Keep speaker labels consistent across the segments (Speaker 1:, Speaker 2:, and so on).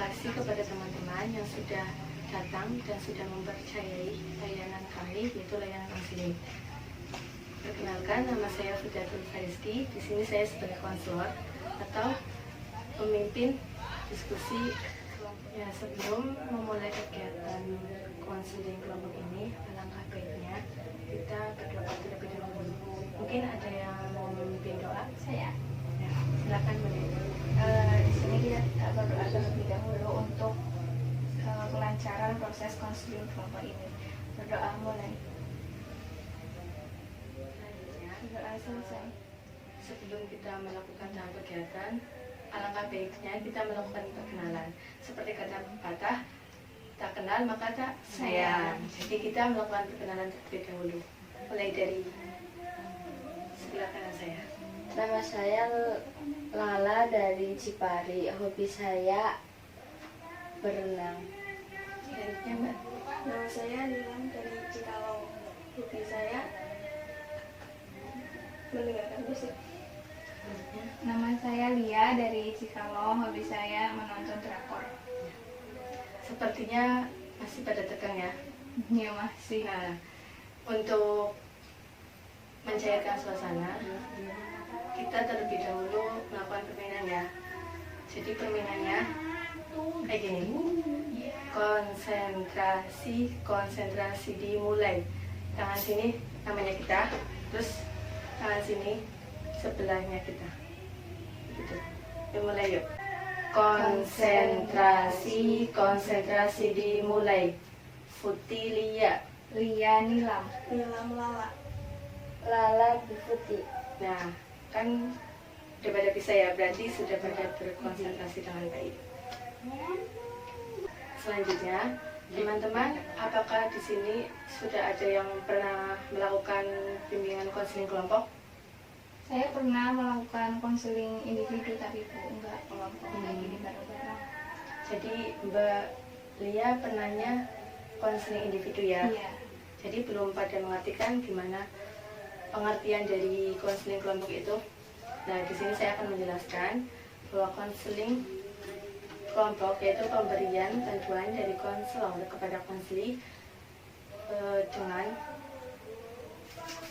Speaker 1: kasih kepada teman-teman yang sudah datang dan sudah mempercayai layanan kami, yaitu layanan konseling. Perkenalkan, nama saya Fidatul Faristi. Di sini saya sebagai konselor atau pemimpin diskusi. Ya, sebelum memulai kegiatan konseling kelompok ini, alangkah baiknya kita berdoa terlebih dahulu. Mungkin ada yang mau memimpin doa?
Speaker 2: Saya.
Speaker 1: Ya, silakan boleh.
Speaker 2: Di sini kita berdoa terlebih dahulu untuk kelancaran proses konseling kelompok ini. Berdoa mulai. Berdoa selesai.
Speaker 1: Sebelum kita melakukan tahap kegiatan, alangkah baiknya kita melakukan perkenalan. Seperti kata pepatah, tak kenal maka tak sayang. Jadi kita melakukan perkenalan terlebih dahulu. Mulai dari sebelah kanan saya.
Speaker 3: Nama saya Lala dari Cipari. Hobi saya berenang.
Speaker 1: Selanjutnya Mbak.
Speaker 2: Nama saya Nilam dari Cikalong. Hobi saya mendengarkan musik. Nama saya Lia dari Cikalong. Hobi saya menonton drakor.
Speaker 1: Sepertinya masih pada tegang ya.
Speaker 2: Ya masih.
Speaker 1: Nah, untuk mencairkan suasana, kita terlebih dahulu melakukan permainan ya. Jadi permainannya kayak gini. Konsentrasi dimulai. Tangan sini namanya kita, terus tangan sini sebelahnya kita. Gitu. Dimulai yuk. Konsentrasi dimulai. Futi Lia.
Speaker 2: Lia Nilam. Nilam Lala.
Speaker 3: Lala Bifuti.
Speaker 1: Nah, kan udah pada bisa ya, berarti sudah pada berkonsentrasi dengan baik. Selanjutnya, teman-teman, apakah di sini sudah ada yang pernah melakukan bimbingan konseling kelompok?
Speaker 2: Saya pernah melakukan konseling individu tapi enggak kelompok kayak gini bareng-bareng.
Speaker 1: Jadi Mbak Lia pernahnya konseling individu ya?
Speaker 2: Iya.
Speaker 1: Jadi belum pada mengartikan gimana pengertian dari konseling kelompok itu. Nah, di sini saya akan menjelaskan bahwa konseling kelompok yaitu pemberian bantuan dari konselor kepada konseli dengan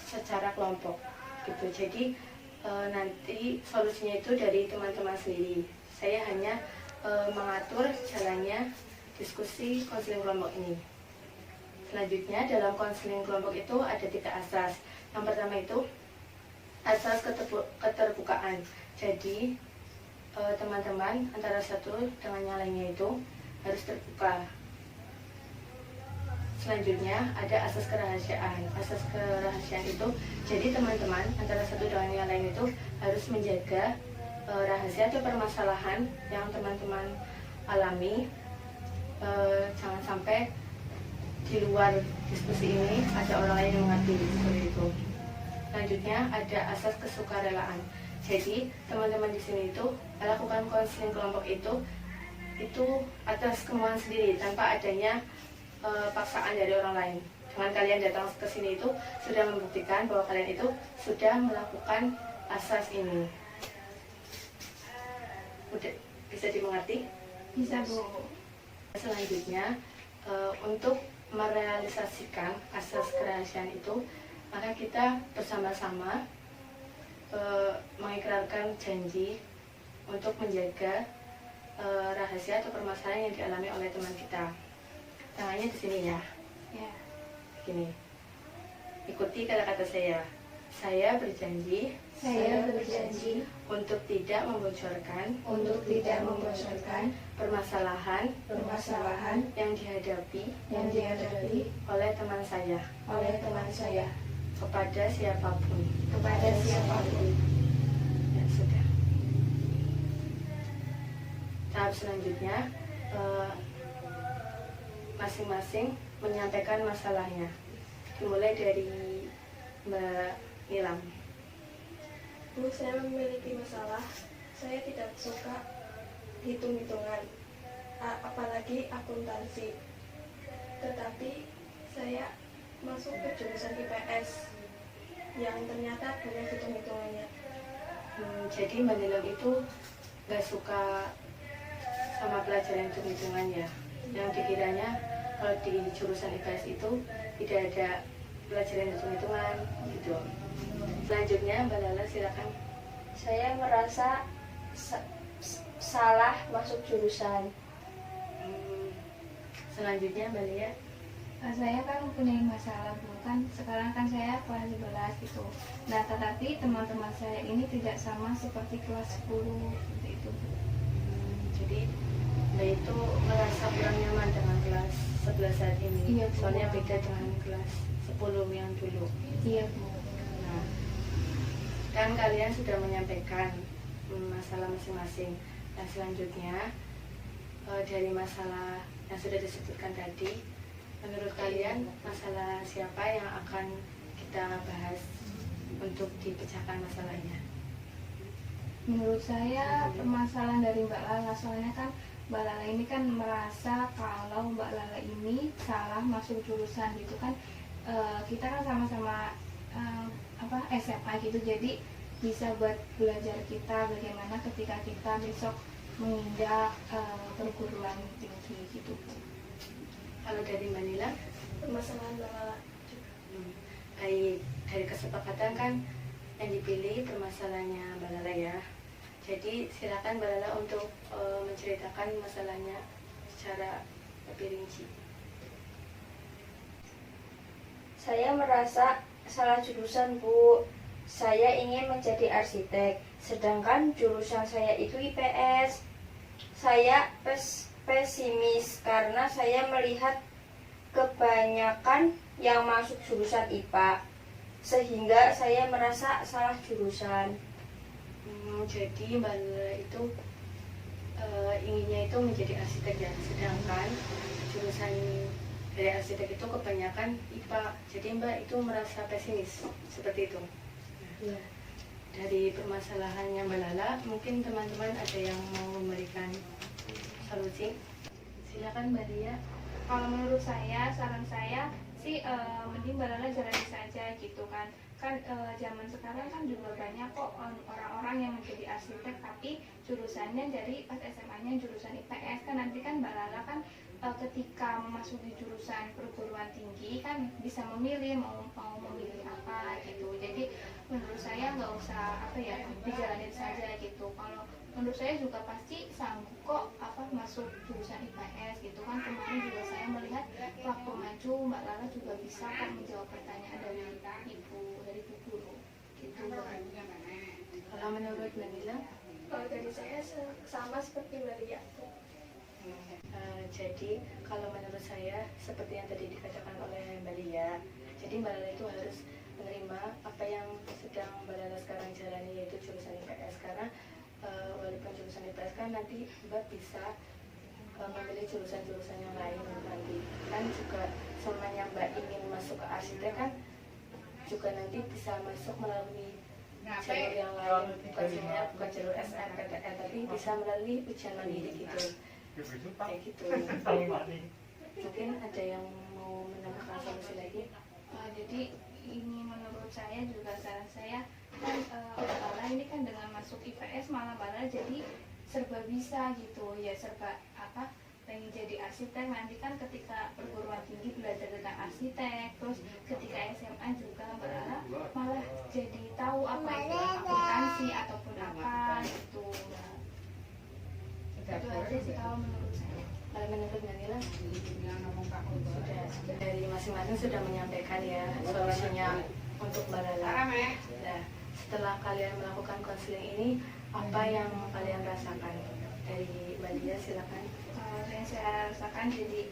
Speaker 1: secara kelompok gitu. Jadi nanti solusinya itu dari teman-teman sendiri. Saya hanya mengatur jalannya diskusi konseling kelompok ini. Selanjutnya dalam konseling kelompok itu ada 3 asas. Yang pertama itu asas keterbukaan. Jadi teman-teman antara satu dengan yang lainnya itu harus terbuka. Selanjutnya ada asas kerahasiaan. Asas kerahasiaan itu jadi teman-teman antara satu dengan yang lain itu harus menjaga rahasia atau permasalahan yang teman-teman alami. Jangan sampai di luar diskusi ini ada orang lain yang mengerti seperti itu. Selanjutnya ada asas kesukarelaan. Jadi teman-teman di sini itu melakukan konseling kelompok itu atas kemauan sendiri tanpa adanya paksaan dari orang lain. Dengan kalian datang ke sini itu sudah membuktikan bahwa kalian itu sudah melakukan asas ini. Udah bisa dimengerti?
Speaker 2: Bisa Bu.
Speaker 1: Selanjutnya untuk merealisasikan asas kerahasiaan itu, maka kita bersama-sama mengikrarkan janji untuk menjaga rahasia atau permasalahan yang dialami oleh teman kita. Tangannya di sini ya.
Speaker 2: Ya.
Speaker 1: Gini. Ikuti kata-kata saya. Saya berjanji untuk tidak membocorkan permasalahan yang dihadapi oleh teman saya kepada siapapun. Ya, sudah. Tahap selanjutnya masing-masing menyampaikan masalahnya. Dimulai dari Mbak Nilam.
Speaker 4: Bu, saya memiliki masalah. Saya tidak suka hitung-hitungan, apalagi akuntansi. Tetapi saya masuk ke jurusan IPS yang ternyata banyak hitung-hitungannya.
Speaker 1: Jadi Mbak Nilam itu gak suka sama pelajaran hitung-hitungan ya, yang dikiranya kalau di jurusan IPS itu tidak ada pelajaran hitung-hitungan gitu. Selanjutnya Mbak Lala silakan.
Speaker 3: Saya merasa salah masuk jurusan.
Speaker 1: Selanjutnya Mbak Lia.
Speaker 2: Saya kan mempunyai masalah Bu, kan sekarang kan saya kelas 11 gitu. Nah, tetapi teman-teman saya ini tidak sama seperti kelas 10 seperti itu Bu.
Speaker 1: Jadi Mbak itu merasa kurang nyaman dengan kelas 11 saat ini.
Speaker 2: Iya, Bu.
Speaker 1: Soalnya beda dengan kelas 10 yang dulu.
Speaker 2: Iya Bu.
Speaker 1: Nah, kan kalian sudah menyampaikan masalah masing-masing. Nah, selanjutnya dari masalah yang sudah disebutkan tadi, menurut kalian masalah siapa yang akan kita bahas untuk dipecahkan masalahnya?
Speaker 2: Menurut saya permasalahan dari Mbak Lala, soalnya kan Mbak Lala ini kan merasa kalau Mbak Lala ini salah masuk jurusan gitu kan. Kita kan sama-sama SMA gitu, jadi bisa buat belajar kita bagaimana ketika kita besok menginjak perguruan tinggi gitu.
Speaker 1: Kalau dari Mbak Nila?
Speaker 4: Permasalahan Mbak Lala juga.
Speaker 1: Baik, dari kesepakatan kan yang dipilih permasalahannya Mbak Lala ya. Jadi silakan Mbak Lala untuk menceritakan masalahnya secara lebih rinci.
Speaker 3: Saya merasa salah jurusan Bu. Saya ingin menjadi arsitek, sedangkan jurusan saya itu IPS. Saya pesimis karena saya melihat kebanyakan yang masuk jurusan IPA, sehingga saya merasa salah jurusan.
Speaker 1: Jadi Mbak Lala itu inginnya itu menjadi arsitek ya, sedangkan jurusan dari arsitek itu kebanyakan IPA. Jadi Mbak itu merasa pesimis seperti itu.
Speaker 3: Ya.
Speaker 1: Dari permasalahannya Mbak Lala, mungkin teman-teman ada yang mau memberikan solusi. Silakan Mbak Lia.
Speaker 2: Kalau menurut saya, saran saya sih mending Mbak Lala jalani saja gitu kan. Kan zaman sekarang kan juga banyak kok orang-orang yang menjadi arsitek tapi jurusannya dari pas SMA-nya jurusan IPS. Kan nanti kan Mbak Lala kan ketika memasuki jurusan perguruan tinggi kan bisa memilih mau memilih apa gitu. Jadi menurut saya nggak usah dijalanin saja gitu. Kalau menurut saya juga pasti sanggup kok masuk jurusan IPS gitu kan. Kemarin juga saya melihat waktu maju Mbak Lala juga bisa kok menjawab pertanyaan dari Bu guru gitu.
Speaker 1: Kalau menurut Mbak Nila?
Speaker 4: Kalau dari saya sama seperti Mbak Lia.
Speaker 1: Jadi kalau menurut saya seperti yang tadi dikatakan oleh Mbak Lia, jadi Mbak Lala itu harus menerima apa yang sedang Mbak Lala sekarang jalani, yaitu jurusan IPS. Karena walaupun jurusan IPS kan nanti Mbak bisa memilih jurusan-jurusan yang lain nanti. Kan juga semuanya Mbak ingin masuk ke arsitek kan juga nanti bisa masuk melalui jalur yang lain, bukan jalur SNMPTN, tapi bisa melalui ujian mandiri gitu. Kayak gitu. Mungkin ada yang mau menambahkan solusi lagi?
Speaker 2: Jadi ini menurut saya juga saran saya kan Mbak Lala ini kan dengan masuk IPS malah Mbak Lala jadi serba bisa gitu ya, serba pengen jadi arsitek. Nanti kan ketika perguruan tinggi belajar tentang arsitek, terus ketika SMA juga Mbak Lala malah jadi tahu apa itu akuntansi ataupun apa gitu. Itu aja sih kalau menurut saya.
Speaker 1: Kalau menurut Mbak Nila, sudah dari masing-masing sudah menyampaikan ya solusinya untuk Mbak Lala. Nah, setelah kalian melakukan konseling ini, apa yang kalian rasakan? Dari Mbak Lia silakan.
Speaker 2: Yang saya rasakan jadi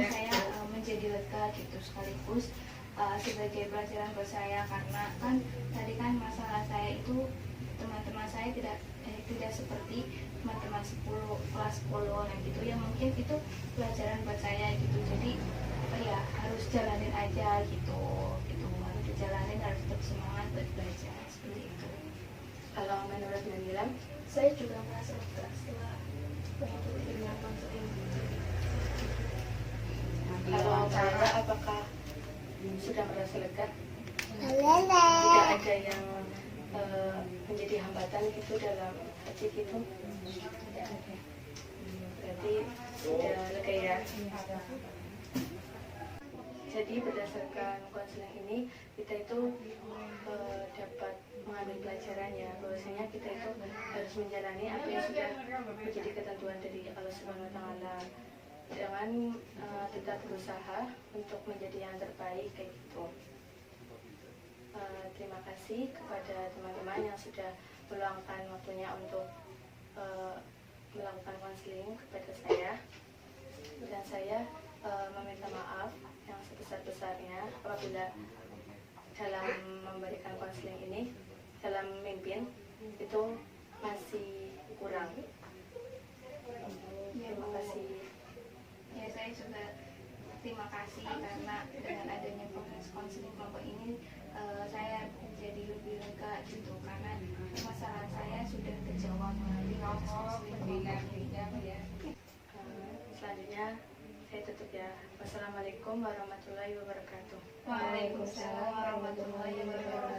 Speaker 2: saya menjadi lega gitu, sekaligus sebagai pelajaran buat saya, karena kan tadi kan masalah saya itu teman-teman saya tidak seperti teman-teman kelas 10 nah gitu ya, mungkin itu pelajaran buat saya gitu. Jadi harus jalanin aja gitu harus dijalanin, harus tetap semangat buat belajar seperti itu.
Speaker 1: Kalau menurut Mbak Nila?
Speaker 4: Saya juga merasa lega setelah mengikuti dengan konseling.
Speaker 1: Kalau Mbak Lala, apakah sudah merasa lega? Tidak ada yang menjadi hambatan gitu dalam wajib itu? Oke. Berarti sudah lega ya. Jadi berdasarkan konseling ini kita itu dapat mengambil pelajaran ya, bahwasanya kita itu harus menjalani apa yang sudah menjadi ketentuan dari Allah Subhanahu Wa Taala dengan kita berusaha untuk menjadi yang terbaik kayak gitu. Terima kasih kepada teman-teman yang sudah meluangkan waktunya untuk melakukan konseling kepada saya, dan saya meminta maaf yang sebesar-besarnya apabila dalam memberikan konseling ini, dalam memimpin itu masih kurang. Terima kasih.
Speaker 2: Ya, saya juga terima kasih karena dengan adanya proses konseling kelompok ini saya jadi lebih lega gitu, karena permasalahan saya sudah terjawab melalui proses konseling kelompok ini.
Speaker 1: Selanjutnya saya tutup ya. Wassalamualaikum warahmatullahi wabarakatuh.
Speaker 2: Waalaikumsalam warahmatullahi wabarakatuh.